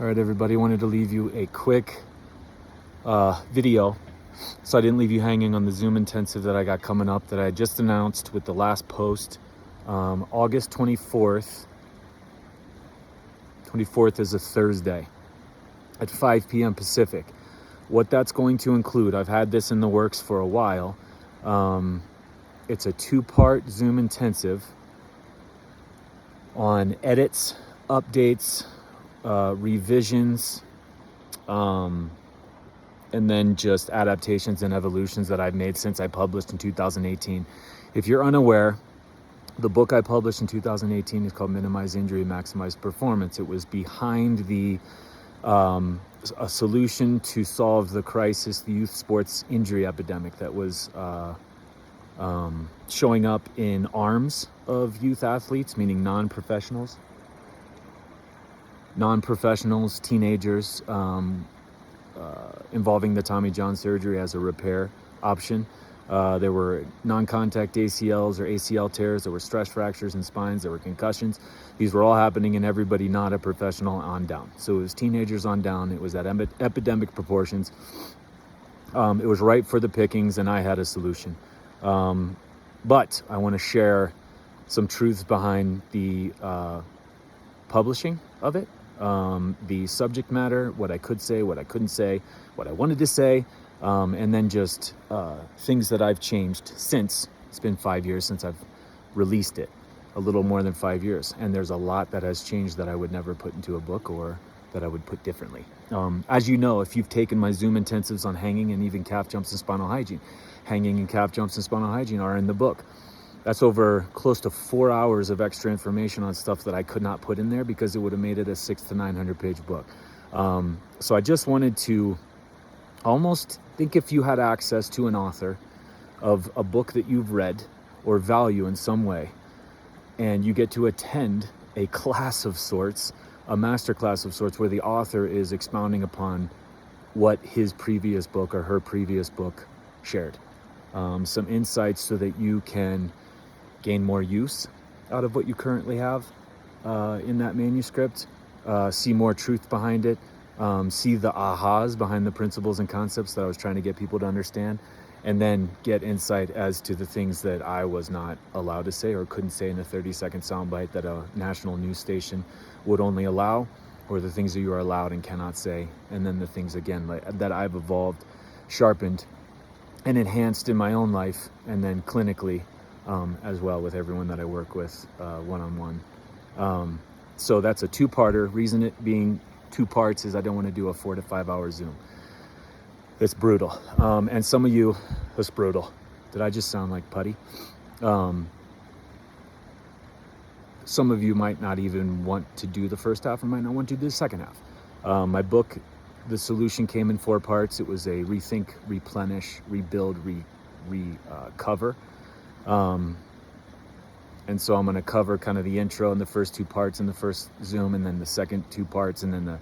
All right, everybody, wanted to leave you a quick video so I didn't leave you hanging on the Zoom intensive that I got coming up that I just announced with the last post. August 24th. 24th is a Thursday at 5 p.m. Pacific. What that's going to include, I've had this in the works for a while. It's a 2-part Zoom intensive on edits, updates, revisions, and then just adaptations and evolutions that I've made since I published in 2018. If you're unaware, the book I published in 2018 is called Minimize Injury, Maximize Performance. It was behind the a solution to solve the crisis, the youth sports injury epidemic that was showing up in arms of youth athletes, meaning non-professionals, teenagers, involving the Tommy John surgery as a repair option. There were non-contact ACLs or ACL tears, there were stress fractures and spines, there were concussions. These were all happening in everybody not a professional on down. So it was teenagers on down. It was at epidemic proportions. It was ripe for the pickings, and I had a solution. But I want to share some truths behind the publishing of it, the subject matter, what I could say, what I couldn't say, what I wanted to say, and then just things that I've changed since. It's been 5 years since I've released it, a little more than 5 years, and there's a lot that has changed that I would never put into a book or that I would put differently. As you know, if you've taken my Zoom intensives on hanging and even calf jumps and spinal hygiene, hanging and calf jumps and spinal hygiene are in the book. That's over close to 4 hours of extra information on stuff that I could not put in there because it would have made it a 600 to 900 page book. So I just wanted to almost think, if you had access to an author of a book that you've read or value in some way, and you get to attend a class of sorts, a master class of sorts, where the author is expounding upon what his previous book or her previous book shared. Some insights so that you can gain more use out of what you currently have in that manuscript, see more truth behind it, see the ahas behind the principles and concepts that I was trying to get people to understand, and then get insight as to the things that I was not allowed to say or couldn't say in a 30-second soundbite that a national news station would only allow, or the things that you are allowed and cannot say, and then the things, again, that I've evolved, sharpened, and enhanced in my own life, and then clinically as well with everyone that I work with one-on-one. So that's a 2-parter. Reason it being 2 parts is I don't want to do a 4 to 5 hour Zoom. It's brutal. And some of you, it's brutal. Did I just sound like putty? Some of you might not even want to do the first half and might not want to do the second half. My book, the solution, came in 4 parts. It was a rethink, replenish, rebuild, recover. And so I'm going to cover kind of the intro and the first 2 parts in the first Zoom, and then the second 2 parts, and then the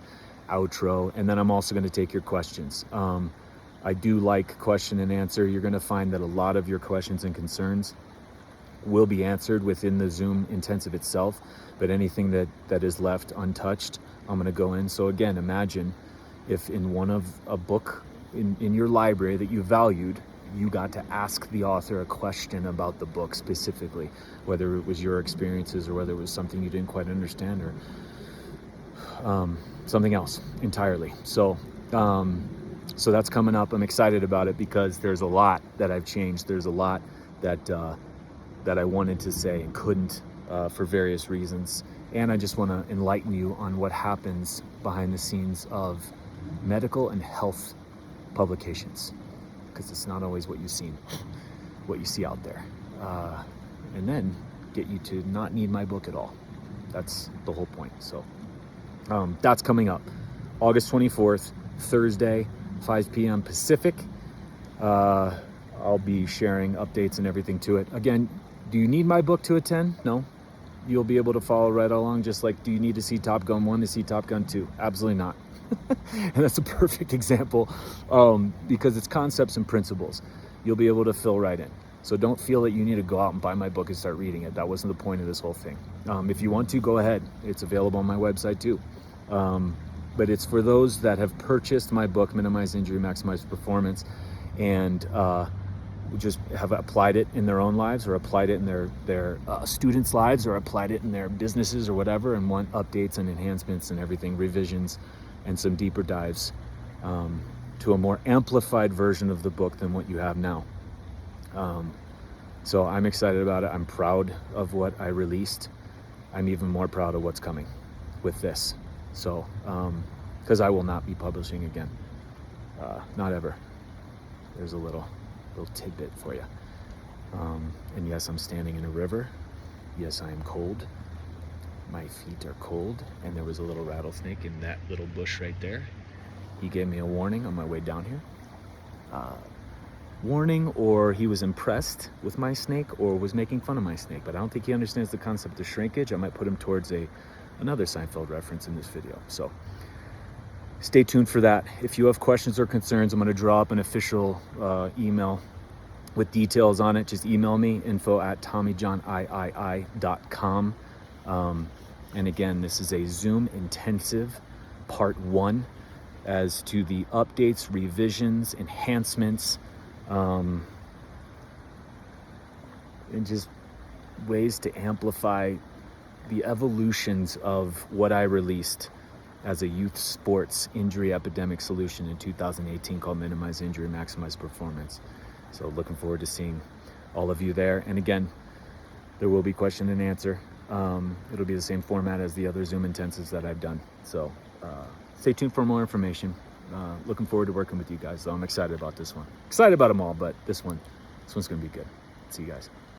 outro. And then I'm also going to take your questions. I do like question and answer. You're going to find that a lot of your questions and concerns will be answered within the Zoom intensive itself, but anything that is left untouched, I'm going to go in. So again, imagine if in one of a book in your library that you valued, you got to ask the author a question about the book specifically, whether it was your experiences or whether it was something you didn't quite understand, or something else entirely. So that's coming up. I'm excited about it because there's a lot that I've changed. There's a lot that I wanted to say and couldn't for various reasons. And I just want to enlighten you on what happens behind the scenes of medical and health publications, because it's not always what you see out there. And then get you to not need my book at all. That's the whole point. So that's coming up August 24th, Thursday, 5 p.m. Pacific. I'll be sharing updates and everything to it. Again, do you need my book to attend? No. You'll be able to follow right along, just like, do you need to see Top Gun 1 to see Top Gun 2? Absolutely not. And that's a perfect example, because it's concepts and principles. You'll be able to fill right in. So don't feel that you need to go out and buy my book and start reading it. That wasn't the point of this whole thing. If you want to, go ahead. It's available on my website too. but it's for those that have purchased my book, Minimize Injury, Maximize Performance, and just have applied it in their own lives, or applied it in their students' lives, or applied it in their businesses or whatever, and want updates and enhancements and everything, revisions and some deeper dives to a more amplified version of the book than what you have now. So I'm excited about it. I'm proud of what I released. I'm even more proud of what's coming with this. So, because I will not be publishing again, not ever. There's a little tidbit for you. And yes, I'm standing in a river. Yes, I am cold. My feet are cold, and there was a little rattlesnake in that little bush right there. He gave me a warning on my way down here. Warning, or he was impressed with my snake, or was making fun of my snake, but I don't think he understands the concept of shrinkage. I might put him towards another Seinfeld reference in this video. So stay tuned for that. If you have questions or concerns, I'm going to draw up an official email with details on it. Just email me, info@TommyJohnIII.com. And again, this is a Zoom intensive part 1 as to the updates, revisions, enhancements, and just ways to amplify the evolutions of what I released as a youth sports injury epidemic solution in 2018 called Minimize Injury, Maximize Performance. So looking forward to seeing all of you there. And again, there will be question and answer. It'll be the same format as the other Zoom intensives that I've done. So stay tuned for more information. Looking forward to working with you guys. So I'm excited about this one. Excited about them all, but this one's going to be good. See you guys.